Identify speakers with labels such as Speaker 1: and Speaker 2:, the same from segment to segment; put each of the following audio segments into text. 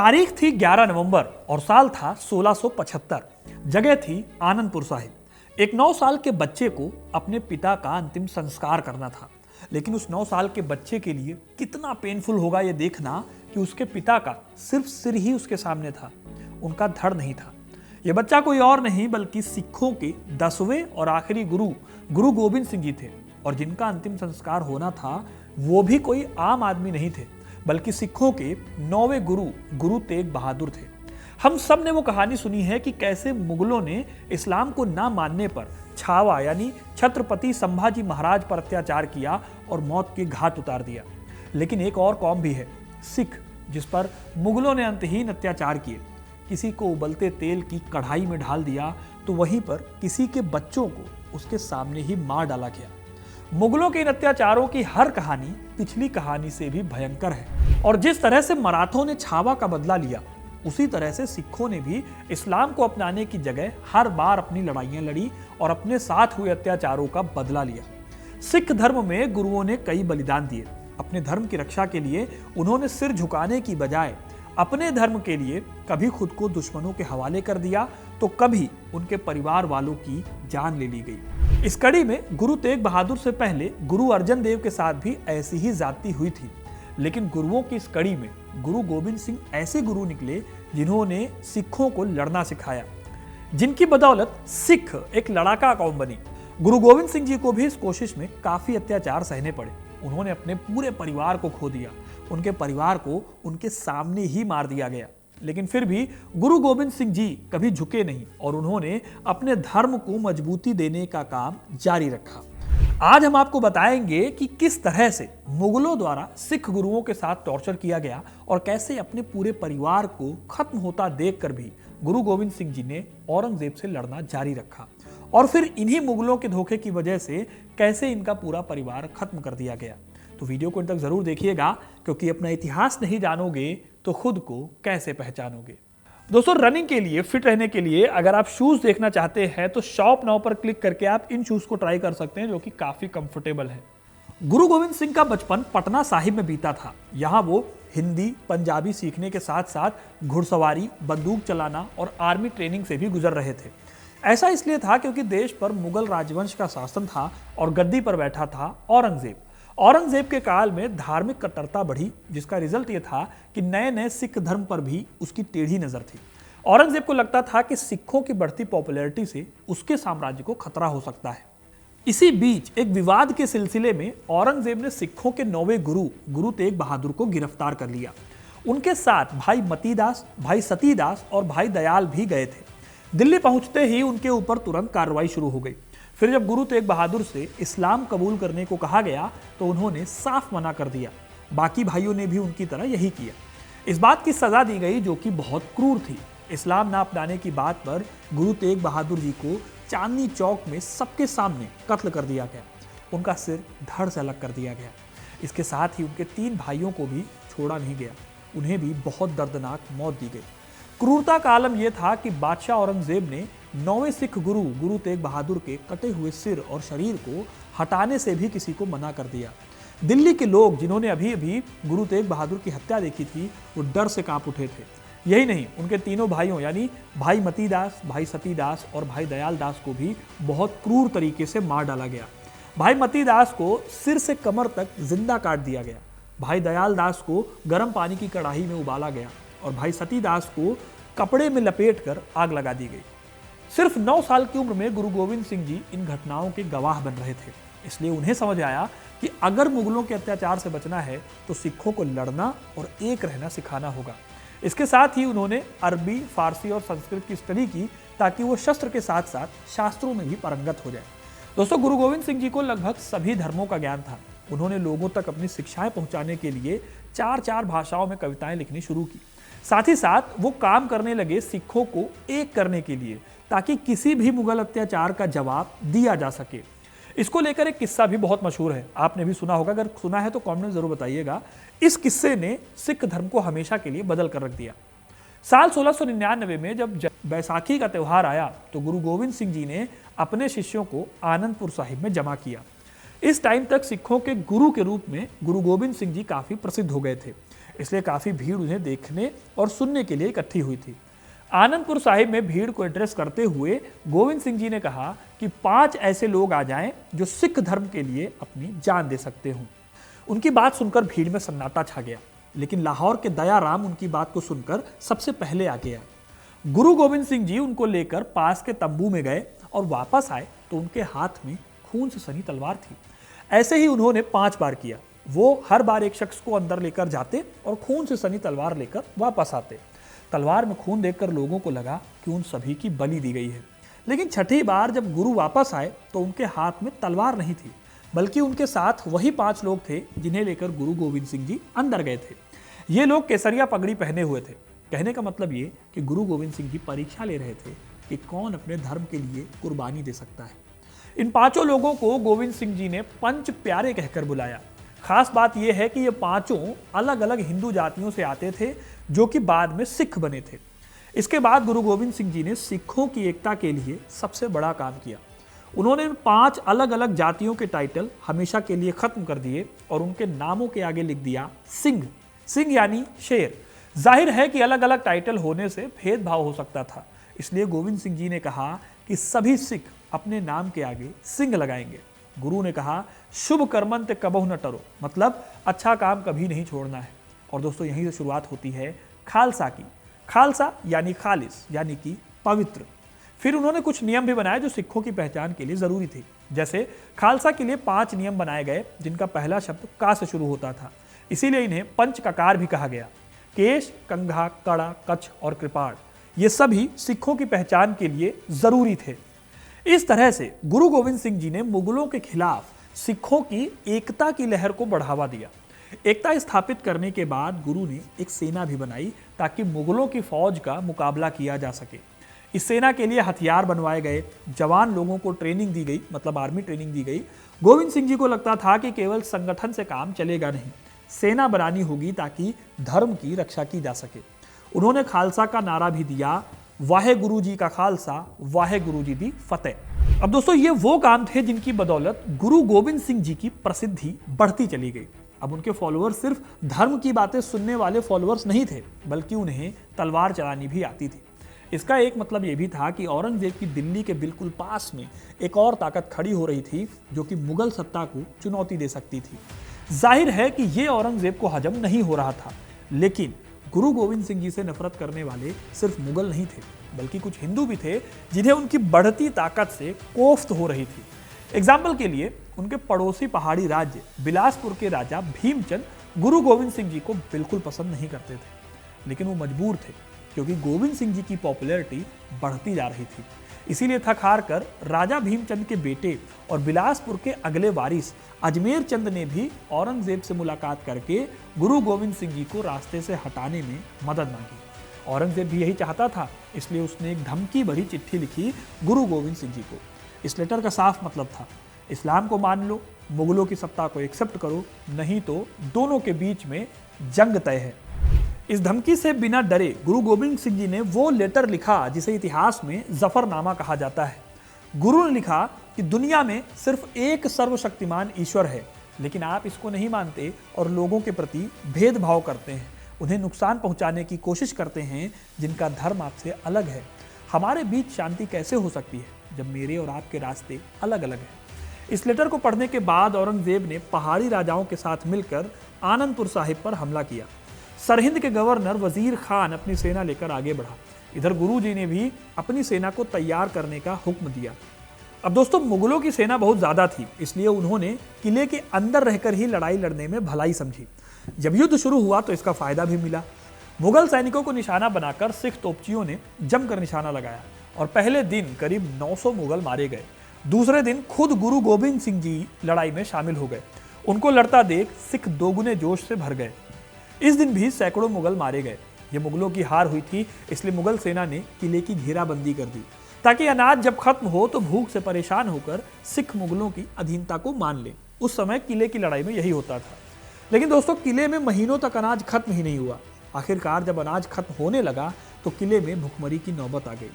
Speaker 1: तारीख थी 11 नवंबर और साल था 1675। जगह थी आनंदपुर साहिब। एक 9 साल के बच्चे को अपने पिता का अंतिम संस्कार करना था, लेकिन उस 9 साल के बच्चे के लिए कितना पेनफुल होगा यह देखना कि उसके पिता का सिर्फ सिर ही उसके सामने था, उनका धड़ नहीं था। यह बच्चा कोई और नहीं बल्कि सिखों के 10वें और आखिरी गुरु गोविंद सिंह जी थे, और जिनका अंतिम संस्कार होना था वो भी कोई आम आदमी नहीं थे बल्कि सिखों के 9वें गुरु तेग बहादुर थे। हम सब ने वो कहानी सुनी है कि कैसे मुगलों ने इस्लाम को ना मानने पर छावा यानी छत्रपति संभाजी महाराज पर अत्याचार किया और मौत के घाट उतार दिया। लेकिन एक और कौम भी है, सिख, जिस पर मुगलों ने अंतहीन अत्याचार किए। किसी को उबलते तेल की कढ़ाई में ढाल दिया तो वहीं पर किसी के बच्चों को उसके सामने ही मार डाला गया। मुगलों के इन अत्याचारों की हर कहानी पिछली कहानी से भी भयंकर है, और जिस तरह से मराठों ने छावा का बदला लिया, उसी तरह से सिखों ने भी इस्लाम को अपनाने की जगह हर बार अपनी लड़ाइयां लड़ी और अपने साथ हुए अत्याचारों का बदला लिया। सिख धर्म में गुरुओं ने कई बलिदान दिए। अपने धर्म की रक्षा के लिए उन्होंने सिर झुकाने की बजाय अपने धर्म के लिए कभी खुद को दुश्मनों के हवाले कर दिया तो कभी उनके परिवार वालों की जान ले ली गई। इस कड़ी में गुरु तेग बहादुर से पहले गुरु अर्जन देव के साथ भी ऐसी ही जाति हुई थी। लेकिन गुरुओं की इस कड़ी में गुरु गोविंद सिंह ऐसे गुरु निकले जिन्होंने सिखों को लड़ना सिखाया, जिनकी बदौलत सिख एक लड़ाका कौम बनी। गुरु गोविंद सिंह जी को भी इस कोशिश में काफी अत्याचार सहने पड़े। उन्होंने अपने पूरे परिवार को खो दिया, उनके परिवार को उनके सामने ही मार दिया गया। लेकिन फिर भी गुरु गोविंद सिंह जी कभी झुके नहीं और उन्होंने अपने धर्म को मजबूती देने का काम जारी रखा। आज हम आपको बताएंगे कि किस तरह से मुगलों द्वारा सिख गुरुओं के साथ टॉर्चर किया गया और कैसे अपने पूरे परिवार को खत्म होता देखकर भी गुरु गोविंद सिंह जी ने औरंगजेब से लड़ना जारी रखा, और फिर इन्हीं मुगलों के धोखे की वजह से कैसे इनका पूरा परिवार खत्म कर दिया गया। तो वीडियो को अंत तक जरूर देखिएगा, क्योंकि अपना इतिहास नहीं जानोगे तो खुद को कैसे पहचानोगे। दोस्तों, रनिंग के लिए, फिट रहने के लिए अगर आप शूज देखना चाहते हैं तो शॉप नाउ पर क्लिक करके आप इन शूज को ट्राई कर सकते हैं, जो कि काफी कंफर्टेबल है। गुरु गोविंद सिंह का बचपन पटना साहिब में बीता था। यहाँ वो हिंदी, पंजाबी सीखने के साथ साथ घुड़सवारी, बंदूक चलाना और आर्मी ट्रेनिंग से भी गुजर रहे थे। ऐसा इसलिए था क्योंकि देश पर मुगल राजवंश का शासन था और गद्दी पर बैठा था औरंगजेब। औरंगजेब के काल में धार्मिक कट्टरता बढ़ी, जिसका रिजल्ट यह था कि नए नए सिख धर्म पर भी उसकी टेढ़ी नजर थी। औरंगजेब को लगता था कि सिखों की बढ़ती पॉपुलैरिटी से उसके साम्राज्य को खतरा हो सकता है। इसी बीच एक विवाद के सिलसिले में औरंगजेब ने सिखों के 9वें गुरु तेग बहादुर को गिरफ्तार कर लिया। उनके साथ भाई मतीदास, भाई सतीदास और भाई दयाल भी गए थे। दिल्ली पहुंचते ही उनके ऊपर तुरंत कार्रवाई शुरू हो गई। फिर जब गुरु तेग बहादुर से इस्लाम कबूल करने को कहा गया तो उन्होंने साफ मना कर दिया। बाकी भाइयों ने भी उनकी तरह यही किया। इस बात की सजा दी गई जो कि बहुत क्रूर थी। इस्लाम ना अपनाने की बात पर गुरु तेग बहादुर जी को चांदनी चौक में सबके सामने कत्ल कर दिया गया। उनका सिर धड़ से अलग कर दिया गया। इसके साथ ही उनके 3 भाइयों को भी छोड़ा नहीं गया, उन्हें भी बहुत दर्दनाक मौत दी गई। क्रूरता का आलम यह था कि बादशाह औरंगजेब ने 9वें सिख गुरु तेग बहादुर के कटे हुए सिर और शरीर को हटाने से भी किसी को मना कर दिया। दिल्ली के लोग जिन्होंने अभी अभी गुरु तेग बहादुर की हत्या देखी थी, वो डर से कांप उठे थे। यही नहीं, उनके तीनों भाइयों यानी भाई मतीदास, भाई सतीदास और भाई दयाल दास को भी बहुत क्रूर तरीके से मार डाला गया। भाई मतीदास को सिर से कमर तक जिंदा काट दिया गया। भाई दयाल दास को गर्म पानी की कढ़ाई में उबाला गया और भाई सतीदास को कपड़े में लपेटकर आग लगा दी गई। सिर्फ 9 साल की उम्र में गुरु गोविंद सिंह जी इन घटनाओं के गवाह बन रहे थे। इसलिए उन्हें समझ आया कि अगर मुगलों के अत्याचार से बचना है तो सिखों को लड़ना और एक रहना सिखाना होगा। इसके साथ ही उन्होंने अरबी, फारसी और संस्कृत की स्टडी की ताकि वो शस्त्र के साथ साथ शास्त्रों में भी पारंगत हो जाए। दोस्तों, गुरु गोविंद सिंह जी को लगभग सभी धर्मों का ज्ञान था। उन्होंने लोगों तक अपनी शिक्षाएं पहुंचाने के लिए 4 भाषाओं में कविताएं लिखनी शुरू की। साथ ही साथ वो काम करने लगे सिखों को एक करने के लिए, ताकि किसी भी मुगल अत्याचार का जवाब दिया जा सके। इसको लेकर एक किस्सा भी बहुत मशहूर है, आपने भी सुना होगा। अगर सुना है तो कमेंट में जरूर बताइएगा। इस किस्से ने सिख धर्म को हमेशा के लिए बदल कर रख दिया। साल 1699 में जब बैसाखी का त्यौहार आया तो गुरु गोविंद सिंह जी ने अपने शिष्यों को आनंदपुर साहिब में जमा किया। इस टाइम तक सिखों के गुरु के रूप में गुरु गोविंद सिंह जी काफी प्रसिद्ध हो गए थे। इसलिए काफ़ी भीड़ उन्हें देखने और सुनने के लिए इकट्ठी हुई थी। आनंदपुर साहिब में भीड़ को एड्रेस करते हुए गोविंद सिंह जी ने कहा कि 5 ऐसे लोग आ जाएं जो सिख धर्म के लिए अपनी जान दे सकते हों। उनकी बात सुनकर भीड़ में सन्नाटा छा गया, लेकिन लाहौर के दयाराम उनकी बात को सुनकर सबसे पहले आगे आए। गुरु गोविंद सिंह जी उनको लेकर पास के तंबू में गए और वापस आए तो उनके हाथ में खून से सनी तलवार थी। ऐसे ही उन्होंने 5 बार किया। वो हर बार एक शख्स को अंदर लेकर जाते और खून से सनी तलवार लेकर वापस आते। तलवार में खून देखकर लोगों को लगा कि उन सभी की बलि दी गई है। लेकिन छठी बार जब गुरु वापस आए तो उनके हाथ में तलवार नहीं थी, बल्कि उनके साथ वही 5 लोग थे जिन्हें लेकर गुरु गोविंद सिंह जी अंदर गए थे। ये लोग केसरिया पगड़ी पहने हुए थे। कहने का मतलब ये कि गुरु गोविंद सिंह जी परीक्षा ले रहे थे कि कौन अपने धर्म के लिए कुर्बानी दे सकता है। इन 5 लोगों को गोविंद सिंह जी ने पंच प्यारे कहकर बुलाया। खास बात यह है कि ये 5 अलग अलग हिंदू जातियों से आते थे जो कि बाद में सिख बने थे। इसके बाद गुरु गोविंद सिंह जी ने सिखों की एकता के लिए सबसे बड़ा काम किया। उन्होंने 5 अलग अलग जातियों के टाइटल हमेशा के लिए खत्म कर दिए और उनके नामों के आगे लिख दिया सिंह। सिंह यानी शेर। जाहिर है कि अलग अलग टाइटल होने से भेदभाव हो सकता था, इसलिए गोविंद सिंह जी ने कहा कि सभी सिख अपने नाम के आगे सिंह लगाएंगे। गुरु ने कहा शुभ कर्मन ते कबहु न टरो, मतलब अच्छा काम कभी नहीं छोड़ना है। और दोस्तों यहीं से शुरुआत होती है खालसा की। खालसा यानी खालिस यानी कि पवित्र। फिर उन्होंने कुछ नियम भी बनाए जो सिखों की पहचान के लिए जरूरी थे। जैसे खालसा के लिए 5 नियम बनाए गए जिनका पहला शब्द का से शुरू होता था, इसीलिए इन्हें पंच ककार भी कहा गया। केश, कंघा, कड़ा, कच्छ और कृपाण ये सभी सिखों की पहचान के लिए जरूरी थे। इस तरह से गुरु गोविंद सिंह जी ने मुगलों के खिलाफ सिखों की एकता की लहर को बढ़ावा दिया। एकता स्थापित करने के बाद गुरु ने एक सेना भी बनाई ताकि मुगलों की फौज का मुकाबला किया जा सके। इस सेना के लिए हथियार बनवाए गए, जवान लोगों को ट्रेनिंग दी गई, मतलब आर्मी ट्रेनिंग दी गई। गोविंद सिंह जी को लगता था कि केवल संगठन से काम चलेगा नहीं, सेना बनानी होगी ताकि धर्म की रक्षा की जा सके। उन्होंने खालसा का नारा भी दिया, वाहे गुरु जी का खालसा, वाहे गुरु जी दी फतेह। अब दोस्तों ये वो काम थे जिनकी बदौलत गुरु गोविंद सिंह जी की प्रसिद्धि बढ़ती चली गई। अब उनके फॉलोअर्स सिर्फ धर्म की बातें सुनने वाले फॉलोअर्स नहीं थे, बल्कि उन्हें तलवार चलानी भी आती थी। इसका एक मतलब यह भी था कि औरंगजेब की दिल्ली के बिल्कुल पास में एक और ताकत खड़ी हो रही थी जो कि मुगल सत्ता को चुनौती दे सकती थी। जाहिर है कि यह औरंगजेब को हजम नहीं हो रहा था, लेकिन गुरु गोविंद सिंह जी से नफरत करने वाले सिर्फ मुगल नहीं थे, बल्कि कुछ हिंदू भी थे जिन्हें उनकी बढ़ती ताकत से कोफ्त हो रही थी। एग्जाम्पल के लिए उनके पड़ोसी पहाड़ी राज्य बिलासपुर के राजा भीमचंद गुरु गोविंद सिंह जी को बिल्कुल पसंद नहीं करते थे, लेकिन वो मजबूर थे क्योंकि गोविंद सिंह जी की पॉपुलैरिटी बढ़ती जा रही थी। इसीलिए थक हार कर राजा भीमचंद के बेटे और बिलासपुर के अगले वारिस अजमेर चंद ने भी औरंगजेब से मुलाकात करके गुरु गोविंद सिंह जी को रास्ते से हटाने में मदद मांगी। औरंगजेब भी यही चाहता था, इसलिए उसने एक धमकी भरी चिट्ठी लिखी गुरु गोविंद सिंह जी को। इस लेटर का साफ मतलब था, इस्लाम को मान लो, मुगलों की सत्ता को एक्सेप्ट करो, नहीं तो दोनों के बीच में जंग तय है। इस धमकी से बिना डरे गुरु गोविंद सिंह जी ने वो लेटर लिखा जिसे इतिहास में जफरनामा कहा जाता है। गुरु ने लिखा कि दुनिया में सिर्फ एक सर्वशक्तिमान ईश्वर है, लेकिन आप इसको नहीं मानते और लोगों के प्रति भेदभाव करते हैं, उन्हें नुकसान पहुंचाने की कोशिश करते हैं जिनका धर्म आपसे अलग है। हमारे बीच शांति कैसे हो सकती है जब मेरे और आपके रास्ते अलग अलग हैं। इस लेटर को पढ़ने के बाद औरंगजेब ने पहाड़ी राजाओं के साथ मिलकर आनंदपुर साहिब पर हमला किया। सरहिंद के गवर्नर वजीर खान अपनी सेना लेकर आगे बढ़ा। इधर गुरु जी ने भी अपनी सेना को तैयार करने का हुक्म दिया। अब दोस्तों मुगलों की सेना बहुत ज्यादा थी, इसलिए उन्होंने किले के अंदर रहकर ही लड़ाई लड़ने में भलाई समझी। जब युद्ध शुरू हुआ तो इसका फायदा भी मिला। मुगल सैनिकों को निशाना बनाकर सिख तोपचियों ने जमकर निशाना लगाया और पहले दिन करीब 900 मुगल मारे गए। दूसरे दिन खुद गुरु गोविंद सिंह जी लड़ाई में शामिल हो गए। उनको लड़ता देख सिख दोगुने जोश से भर गए। इस दिन भी सैकड़ों मुगल मारे गए। ये मुगलों की हार हुई थी, इसलिए मुगल सेना ने किले की घेराबंदी कर दी ताकि अनाज जब खत्म हो तो भूख से परेशान होकर सिख मुगलों की अधीनता को मान ले। उस समय किले की लड़ाई में यही होता था। लेकिन दोस्तों किले में महीनों तक अनाज खत्म ही नहीं हुआ। आखिरकार जब अनाज खत्म होने लगा तो किले में भुखमरी की नौबत आ गई।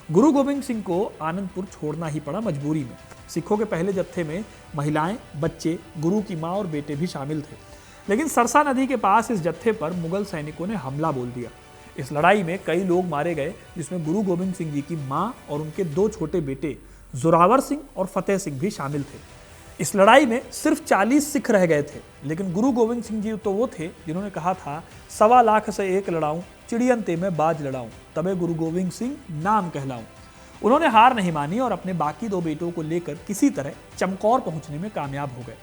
Speaker 1: गुरु गोविंद सिंह को आनंदपुर छोड़ना ही पड़ा मजबूरी में। सिखों के पहले जत्थे में महिलाएं, बच्चे, गुरु की मां और बेटे भी शामिल थे। लेकिन सरसा नदी के पास इस जत्थे पर मुगल सैनिकों ने हमला बोल दिया। इस लड़ाई में कई लोग मारे गए, जिसमें गुरु गोविंद सिंह जी की मां और उनके 2 छोटे बेटे जोरावर सिंह और फतेह सिंह भी शामिल थे। इस लड़ाई में सिर्फ 40 सिख रह गए थे, लेकिन गुरु गोविंद सिंह जी तो वो थे जिन्होंने कहा था, 1.25 लाख से एक लड़ाऊं, चिड़ियन ते में बाज लड़ाऊं, तबे गुरु गोविंद सिंह नाम कहलाऊं। उन्होंने हार नहीं मानी और अपने बाकी 2 बेटों को लेकर किसी तरह चमकौर पहुंचने में कामयाब हो गए।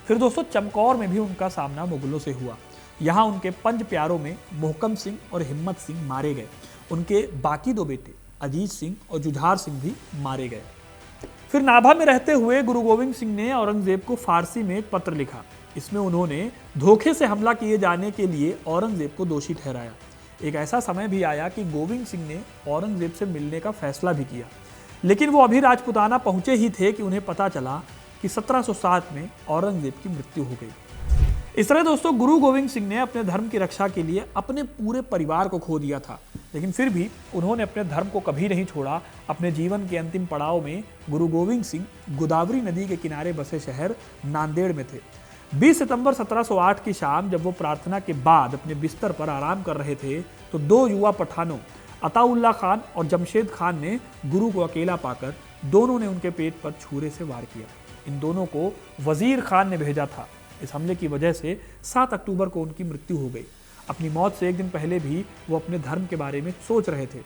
Speaker 1: फिर दोस्तों चमकौर में भी उनका सामना मुगलों से हुआ। यहाँ उनके 5 प्यारों में मोहकम सिंह और हिम्मत सिंह मारे गए। उनके बाकी 2 बेटे अजीत सिंह और जुझार सिंह भी मारे गए। फिर नाभा में रहते हुए गुरु गोविंद सिंह ने औरंगजेब को फारसी में एक पत्र लिखा। इसमें उन्होंने धोखे से हमला किए जाने के लिए औरंगजेब को दोषी ठहराया। एक ऐसा समय भी आया कि गोविंद सिंह ने औरंगजेब से मिलने का फैसला भी किया, लेकिन वो अभी राजपुताना पहुंचे ही थे कि उन्हें पता चला कि 1707 में औरंगजेब की मृत्यु हो गई। इस तरह दोस्तों गुरु गोविंद सिंह ने अपने धर्म की रक्षा के लिए अपने पूरे परिवार को खो दिया था, लेकिन फिर भी उन्होंने अपने धर्म को कभी नहीं छोड़ा। अपने जीवन के अंतिम पड़ाव में गुरु गोविंद सिंह गोदावरी नदी के किनारे बसे शहर नांदेड़ में थे। 20 सितंबर 1708 की शाम जब वो प्रार्थना के बाद अपने बिस्तर पर आराम कर रहे थे, तो 2 युवा पठानों अताउल्ला खान और जमशेद खान ने गुरु को अकेला पाकर दोनों ने उनके पेट पर छुरे से वार किया। इन दोनों को वजीर खान ने भेजा था। इस हमले की वजह से 7 अक्टूबर को उनकी मृत्यु हो गई। अपनी मौत से एक दिन पहले भी वो अपने धर्म के बारे में सोच रहे थे।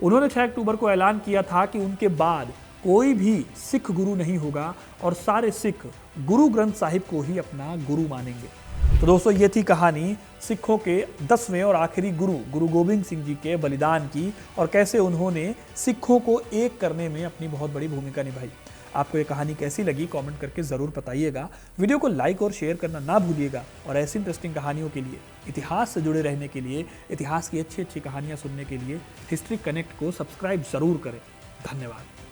Speaker 1: उन्होंने 6 अक्टूबर को ऐलान किया था कि उनके बाद कोई भी सिख गुरु नहीं होगा और सारे सिख गुरु ग्रंथ साहिब को ही अपना गुरु मानेंगे। तो दोस्तों ये थी कहानी सिखों के 10वें और आखिरी गुरु गुरु गोविंद सिंह जी के बलिदान की, और कैसे उन्होंने सिखों को एक करने में अपनी बहुत बड़ी भूमिका निभाई। आपको ये कहानी कैसी लगी कमेंट करके ज़रूर बताइएगा। वीडियो को लाइक और शेयर करना ना भूलिएगा, और ऐसी इंटरेस्टिंग कहानियों के लिए, इतिहास से जुड़े रहने के लिए, इतिहास की अच्छी अच्छी कहानियाँ सुनने के लिए हिस्ट्री कनेक्ट को सब्सक्राइब ज़रूर करें। धन्यवाद।